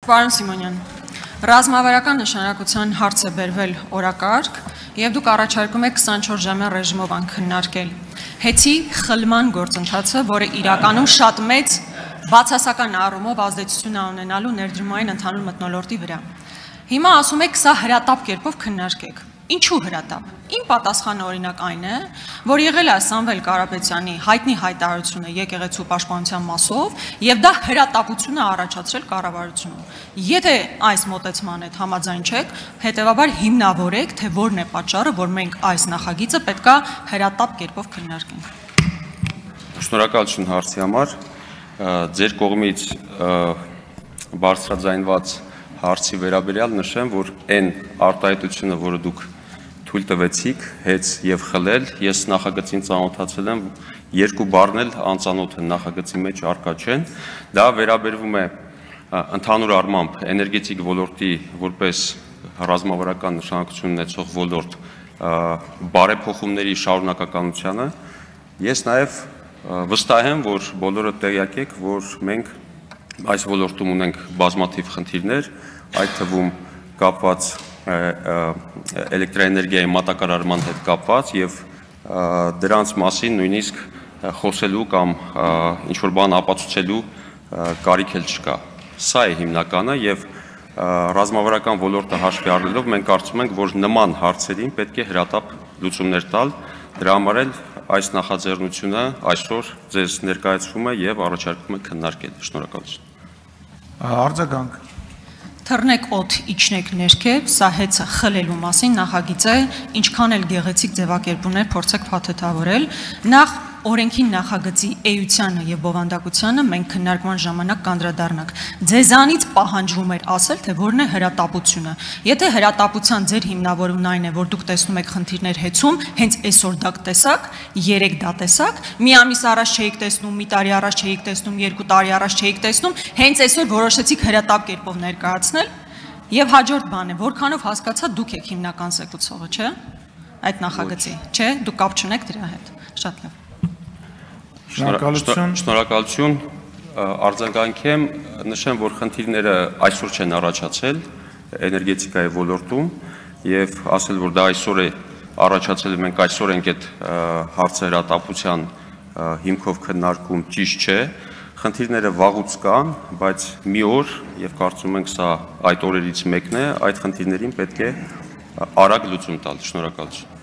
Պարոն Սիմոնյան, ռազմավարական նշանակության հարց է բերվել օրակարգ եւ դուք առաջարկում եք 24 ժամյա ռեժիմով քննարկել հեծի խլման գործընթացը, որը իրականում շատ մեծ բացասական առումով ազդեցություն ունենալու ներդրումային ընդհանուր մթնոլորտի վրա։ Հիմա ասում եք, սա հրատապ կերպով քննարկեք։ Ինչու հրատապ։ Իմ պատասխանը օրինակ այն է, որ եղել է Սամվել Կարապետյանի հայտնի հայտարարությունը եկեղեցու պաշտպանության մասով եւ դա հրատապություն է առաջացրել կառավարությունում։ Եթե այս մոտեցման հետ համաձայն չեք, հետեւաբար հիմնավորեք, թե որն է պատճառը, որ մենք այս նախագիծը պետքա հրատապ կերպով քննարկենք։ Շնորհակալություն հարցի համար։ Ձեր կողմից բարձրաձայնված հարցի վերաբերյալ նշեմ, որ այն արտահայտությունը, որը դուք թույլ տվեցիք, հեծ եւ խլել, ես նախագծին ծանոթացել եմ, երկու բառն էլ անծանոթ են նախագծի մեջ առկա չեն, դա վերաբերվում է ընդհանուր առմամբ էներգետիկ ոլորտի որպես ռազմավարական նշանակություն ունեցող ոլորտ բարեփոխումների շարունակականությանը։ Ես նաեւ վստահ եմ, որ բոլորը տեղյակ եք, որ մենք այս ոլորտում ունենք բազմաթիվ խնդիրներ, այդ թվում կապված էլեկտրաէներգիայի մատակարարման հետ կապված եւ դրանց մասին նույնիսկ խոսելու կամ ինչ-որ բան ապացուցելու կարիք էլ չկա։ Սա է հիմնականը եւ ռազմավարական ոլորտը հաշվի առնելով մենք կարծում ենք, որ նման հարցերին պետք է հրատապ լուծումներ տալ, դրա համար էլ այս նախաձեռնությունը այսօր ձեզ ներկայացվում է եւ առաջարկվում է քննարկել։ Շնորհակալություն։ Արձագանք։ Թռնեք օդ, իջնեք ներքև, սա հեծը խլելու մասին նախագիծ է, ինչքան էլ գեղեցիկ ձևակերպումներ փորձեք փաթեթավորել։ Նախ օրենքի նախագծի էությանը եւ բովանդակությանը մենք քննարկման ժամանակ կանդրադառնանք։ Ձեզանից պահանջվում էր ասել, թե որն է հրատապությունը։ Եթե հրատապության ձեր հիմնավորումն այն է, որ դուք տեսնում եք խնդիրներ հեծում, հենց այսօր դա տեսաք, 3 դա տեսաք, մի ամիս առաջ չէիք տեսնում, մի տարի առաջ չէիք տեսնում, 2 տարի առաջ չէիք տեսնում, հենց այսօր որոշեցիք հրատապ կերպով ներկայացնել, եւ հաջորդ բանը, որքանով հասկացա դուք եք հիմնական զեկուցողը, չէ՞։ Այդ նախագծի, չէ՞, դուք կապ չունեք դրա հետ։ Շատ լավ։ Շնորհակալություն, արձագանքեմ, նշեմ, որ խնդիրները այսօր չեն առաջացել էներգետիկայի ոլորտում եւ ասել, որ դա այսօր է առաջացել, մենք այսօր ենք այդ հարցը հրատապության հիմքով քննարկում, ճիշտ չէ, խնդիրները վաղուց կան, բայց մի օր եւ կարծում ենք սա այդ օրերից մեկն է, այդ խնդիրներին պետք է արագ լուծում տալ։ Շնորհակալություն։